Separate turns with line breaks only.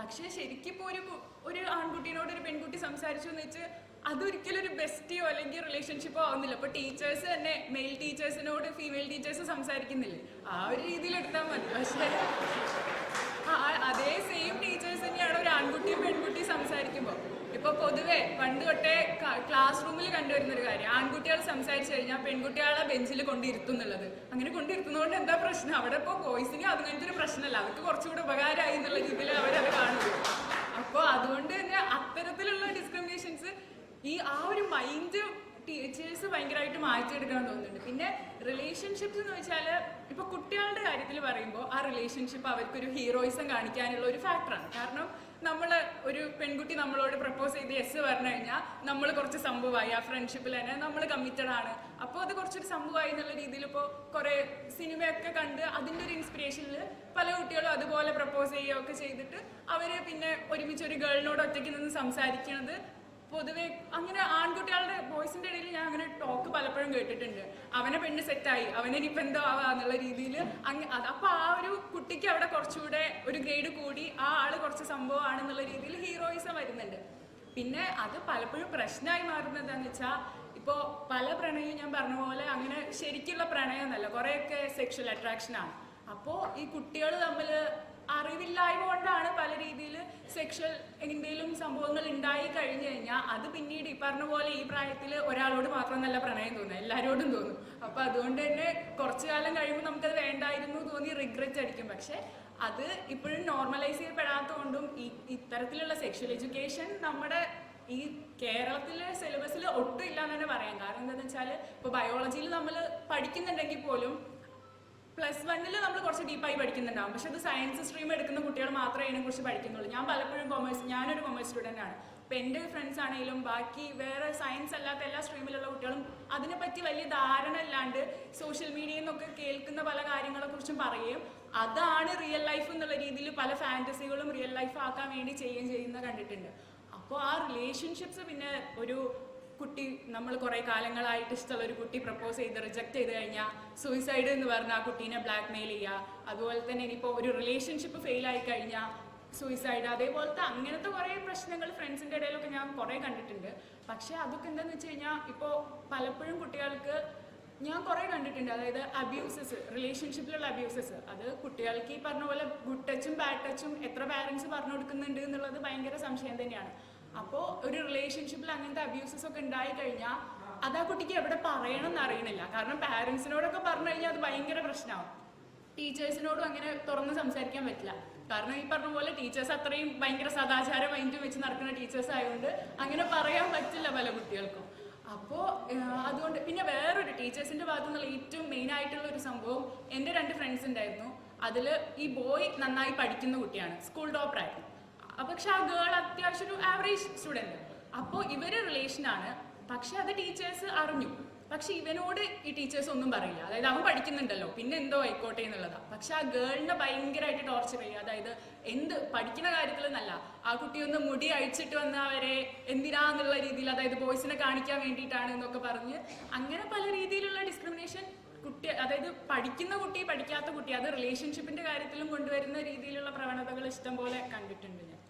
പക്ഷെ ശരിക്കും ഇപ്പോൾ ഒരു ആൺകുട്ടീനോട് ഒരു പെൺകുട്ടി സംസാരിച്ചു എന്ന് വെച്ച് അതൊരിക്കലും ഒരു ബെസ്റ്റിയോ അല്ലെങ്കിൽ റിലേഷൻഷിപ്പോ ആവുന്നില്ല. ഇപ്പൊ ടീച്ചേഴ്സ് തന്നെ മെയിൽ ടീച്ചേഴ്സിനോട് ഫീമെയിൽ ടീച്ചേഴ്സ് സംസാരിക്കുന്നില്ലേ, ആ ഒരു രീതിയിൽ എടുത്താൽ മതി. പക്ഷേ അതേ സെയിം ടീച്ചേഴ്സ് തന്നെയാണ് ഒരു ആൺകുട്ടിയും പെൺകുട്ടിയും സംസാരിക്കുമ്പോൾ. ഇപ്പൊ പൊതുവെ പണ്ട് തൊട്ടേ ക്ലാസ് റൂമിൽ കണ്ടുവരുന്നൊരു കാര്യം, ആൺകുട്ടികൾ സംസാരിച്ചു കഴിഞ്ഞാൽ പെൺകുട്ടികളെ ബെഞ്ചിൽ കൊണ്ടിരുത്തും എന്നുള്ളത്. അങ്ങനെ കൊണ്ടിരുത്തുന്നതുകൊണ്ട് എന്താ പ്രശ്നം? അവിടെ ഇപ്പോൾ ബോയ്സിന് അങ്ങനത്തെ ഒരു പ്രശ്നമല്ല, അവർക്ക് കുറച്ചുകൂടെ ഉപകാരമായി എന്നുള്ള രീതിയിൽ അവരത് കാണുന്നു. അപ്പോൾ അതുകൊണ്ട് തന്നെ അത്തരത്തിലുള്ള ഡിസ്ക്രിമിനേഷൻസ് ആ ഒരു മൈൻഡ് ടീച്ചേഴ്സ് ഭയങ്കരമായിട്ട് മാറ്റിയെടുക്കണം തോന്നുന്നുണ്ട്. പിന്നെ റിലേഷൻഷിപ്സ് എന്ന് വെച്ചാൽ ഇപ്പൊ കുട്ടികളുടെ കാര്യത്തിൽ പറയുമ്പോൾ ആ റിലേഷൻഷിപ്പ് അവർക്കൊരു ഹീറോയിസം കാണിക്കാനുള്ള ഒരു ഫാക്ടറാണ്. കാരണം ഒരു പെൺകുട്ടി നമ്മളോട് പ്രപ്പോസ് ചെയ്ത് യെസ് പറഞ്ഞു കഴിഞ്ഞാൽ നമ്മൾ കുറച്ച് സംഭവമായി, ആ ഫ്രണ്ട്ഷിപ്പിൽ തന്നെ നമ്മൾ കമ്മിറ്റഡ് ആണ്. അപ്പോൾ അത് കുറച്ചൊരു സംഭവമായി എന്നുള്ള രീതിയിൽ ഇപ്പോൾ കുറെ സിനിമയൊക്കെ കണ്ട് അതിൻ്റെ ഒരു ഇൻസ്പിറേഷനിൽ പല കുട്ടികളും അതുപോലെ പ്രപ്പോസ് ചെയ്യുകയൊക്കെ ചെയ്തിട്ട് അവര് പിന്നെ ഒരുമിച്ച് ഒരു ഗേളിനോട് ഒറ്റയ്ക്ക് നിന്ന് സംസാരിക്കുന്നത് പൊതുവെ അങ്ങനെ ആൺകുട്ടികളുടെ ബോയ്സിന്റെ ഇടയിൽ ഞാൻ അങ്ങനെ ടോക്ക് പലപ്പോഴും കേട്ടിട്ടുണ്ട്. അവനെ പെണ്ണ് സെറ്റായി, അവനിപ്പോ എന്തോ ആവാന്നുള്ള രീതിയിൽ. അപ്പൊ ആ ഒരു കുട്ടിക്ക് അവിടെ കുറച്ചുകൂടെ ഒരു ഗ്രേഡ് കൂടി, ആ ആള് കുറച്ച് സംഭവമാണെന്നുള്ള രീതിയിൽ ഹീറോയിസം വരുന്നുണ്ട്. പിന്നെ അത് പലപ്പോഴും പ്രശ്നമായി മാറുന്നത് എന്താണെന്ന് വെച്ചാൽ ഇപ്പോൾ പല പ്രണയവും ഞാൻ പറഞ്ഞ പോലെ അങ്ങനെ ശരിക്കുള്ള പ്രണയം എന്നല്ല, കുറേയൊക്കെ സെക്ഷൽ അട്രാക്ഷനാണ്. അപ്പോൾ ഈ കുട്ടികൾ തമ്മിൽ അറിവില്ലായ്മ കൊണ്ടാണ് പല രീതിയിൽ സെക്ഷൽ എന്തെങ്കിലും സംഭവങ്ങൾ ഉണ്ടായി കഴിഞ്ഞു കഴിഞ്ഞാൽ അത് പിന്നീട് ഈ പറഞ്ഞ പോലെ ഈ പ്രായത്തിൽ ഒരാളോട് മാത്രം നല്ല പ്രണയം തോന്നുക, എല്ലാവരോടും തോന്നും. അപ്പം അതുകൊണ്ട് തന്നെ കുറച്ചു കാലം കഴിയുമ്പോൾ നമുക്കത് വേണ്ടായിരുന്നു തോന്നി റിഗ്രറ്റ് അടിക്കും. പക്ഷെ അത് ഇപ്പോഴും നോർമലൈസ് ചെയ്യപ്പെടാത്തതുകൊണ്ടും ഇത്തരത്തിലുള്ള സെക്ഷൽ എഡ്യൂക്കേഷൻ നമ്മുടെ ഈ കേരളത്തിലെ സിലബസിൽ ഒട്ടും ഇല്ല എന്ന് തന്നെ പറയാം. കാരണം എന്താണെന്ന് വെച്ചാൽ ഇപ്പോൾ ബയോളജിയിൽ നമ്മൾ പഠിക്കുന്നുണ്ടെങ്കിൽ പോലും +1 നമ്മൾ കുറച്ച് ഡീപ്പായി പഠിക്കുന്നുണ്ടാവും. പക്ഷെ അത് സയൻസ് സ്ട്രീം എടുക്കുന്ന കുട്ടികൾ മാത്രമേ അതിനെക്കുറിച്ച് പഠിക്കുന്നുള്ളൂ. ഞാൻ പലപ്പോഴും ഞാനൊരു കൊമേഴ്സ് സ്റ്റുഡൻ്റ് ആണ്. അപ്പം എൻ്റെ ഫ്രണ്ട്സ് ആണെങ്കിലും ബാക്കി വേറെ സയൻസ് അല്ലാത്ത എല്ലാ സ്ട്രീമിലുള്ള കുട്ടികളും അതിനെപ്പറ്റി വലിയ ധാരണ ഇല്ലാണ്ട് സോഷ്യൽ മീഡിയയിൽ നിന്നൊക്കെ കേൾക്കുന്ന പല കാര്യങ്ങളെക്കുറിച്ചും പറയുകയും അതാണ് റിയൽ ലൈഫ് എന്നുള്ള രീതിയിൽ പല ഫാൻറ്റസികളും റിയൽ ലൈഫ് ആക്കാൻ വേണ്ടി ചെയ്യുന്ന കണ്ടിട്ടുണ്ട്. അപ്പോൾ ആ റിലേഷൻഷിപ്സ് പിന്നെ ഒരു കുട്ടി നമ്മൾ കുറേ കാലങ്ങളായിട്ട് ഇഷ്ടമുള്ള ഒരു കുട്ടി പ്രപ്പോസ് ചെയ്ത് റിജക്റ്റ് ചെയ്ത് കഴിഞ്ഞാൽ സൂയിസൈഡ് എന്ന് പറഞ്ഞാൽ ആ കുട്ടീനെ ബ്ലാക്ക് മെയിൽ ചെയ്യുക. അതുപോലെ തന്നെ ഇനിയിപ്പോൾ ഒരു റിലേഷൻഷിപ്പ് ഫെയിൽ ആയി കഴിഞ്ഞാൽ സൂയിസൈഡ്, അതേപോലത്തെ അങ്ങനത്തെ കുറേ പ്രശ്നങ്ങൾ ഫ്രണ്ട്സിൻ്റെ ഇടയിലൊക്കെ ഞാൻ കുറേ കണ്ടിട്ടുണ്ട്. പക്ഷേ അതൊക്കെ എന്താണെന്ന് വെച്ച് കഴിഞ്ഞാൽ ഇപ്പോൾ പലപ്പോഴും കുട്ടികൾക്ക് ഞാൻ കുറേ കണ്ടിട്ടുണ്ട്, അതായത് അബ്യൂസസ്, റിലേഷൻഷിപ്പിലുള്ള അബ്യൂസസ്. അത് കുട്ടികൾക്ക് ഈ പറഞ്ഞ പോലെ ഗുഡ് ടച്ചും ബാഡ് ടച്ചും എത്ര പാരൻസ് പറഞ്ഞു കൊടുക്കുന്നുണ്ട് എന്നുള്ളത് ഭയങ്കര സംശയം തന്നെയാണ്. അപ്പോൾ ഒരു റിലേഷൻഷിപ്പിൽ അങ്ങനത്തെ അബ്യൂസസ് ഒക്കെ ഉണ്ടായി കഴിഞ്ഞാൽ അത് ആ കുട്ടിക്ക് എവിടെ പറയണം എന്ന് അറിയണില്ല. കാരണം പാരൻസിനോടൊക്കെ പറഞ്ഞു കഴിഞ്ഞാൽ അത് ഭയങ്കര പ്രശ്നമാവും. ടീച്ചേഴ്സിനോടും അങ്ങനെ തുറന്ന് സംസാരിക്കാൻ പറ്റില്ല. കാരണം ഈ പറഞ്ഞ പോലെ ടീച്ചേഴ്സ് അത്രയും ഭയങ്കര സദാചാര മൈൻഡ് വെച്ച് നടക്കുന്ന ടീച്ചേഴ്സ് ആയതുകൊണ്ട് അങ്ങനെ പറയാൻ പറ്റില്ല പല കുട്ടികൾക്കും. അപ്പോൾ അതുകൊണ്ട് പിന്നെ വേറൊരു ടീച്ചേഴ്സിൻ്റെ ഭാഗത്തു നിന്നുള്ള ഏറ്റവും മെയിൻ ആയിട്ടുള്ള ഒരു സംഭവം, എൻ്റെ 2 ഫ്രണ്ട്സ് ഉണ്ടായിരുന്നു. അതിൽ ഈ ബോയ് നന്നായി പഠിക്കുന്ന കുട്ടിയാണ്, സ്കൂൾ ടോപ്പറായിരുന്നു. പക്ഷെ ആ ഗേൾ അത്യാവശ്യം ഒരു ആവറേജ് സ്റ്റുഡൻറ്റ്. അപ്പോൾ ഇവര് റിലേഷനാണ്, പക്ഷെ അത് ടീച്ചേഴ്സ് അറിഞ്ഞു. പക്ഷെ ഇവനോട് ഈ ടീച്ചേഴ്സ് ഒന്നും പറയില്ല. അതായത് അവൻ പഠിക്കുന്നുണ്ടല്ലോ, പിന്നെ എന്തോ ആയിക്കോട്ടെ എന്നുള്ളതാണ്. പക്ഷെ ആ ഗേളിനെ ഭയങ്കരമായിട്ട് ടോർച്ചർ ചെയ്യുക. അതായത് പഠിക്കുന്ന കാര്യത്തിൽ എന്നല്ല, ആ കുട്ടി ഒന്ന് മുടി അഴിച്ചിട്ട് വന്ന അവരെ എന്തിനാന്നുള്ള രീതിയിൽ, അതായത് ബോയ്സിനെ കാണിക്കാൻ വേണ്ടിയിട്ടാണ് എന്നൊക്കെ പറഞ്ഞ് അങ്ങനെ പല രീതിയിലുള്ള ഡിസ്ക്രിമിനേഷൻ അതായത് പഠിക്കുന്ന കുട്ടി പഠിക്കാത്ത കുട്ടി, അത് റിലേഷൻഷിപ്പിന്റെ കാര്യത്തിലും കൊണ്ടുവരുന്ന രീതിയിലുള്ള പ്രവണതകൾ ഇഷ്ടം പോലെ കണ്ടിട്ടുണ്ട് ഞാൻ.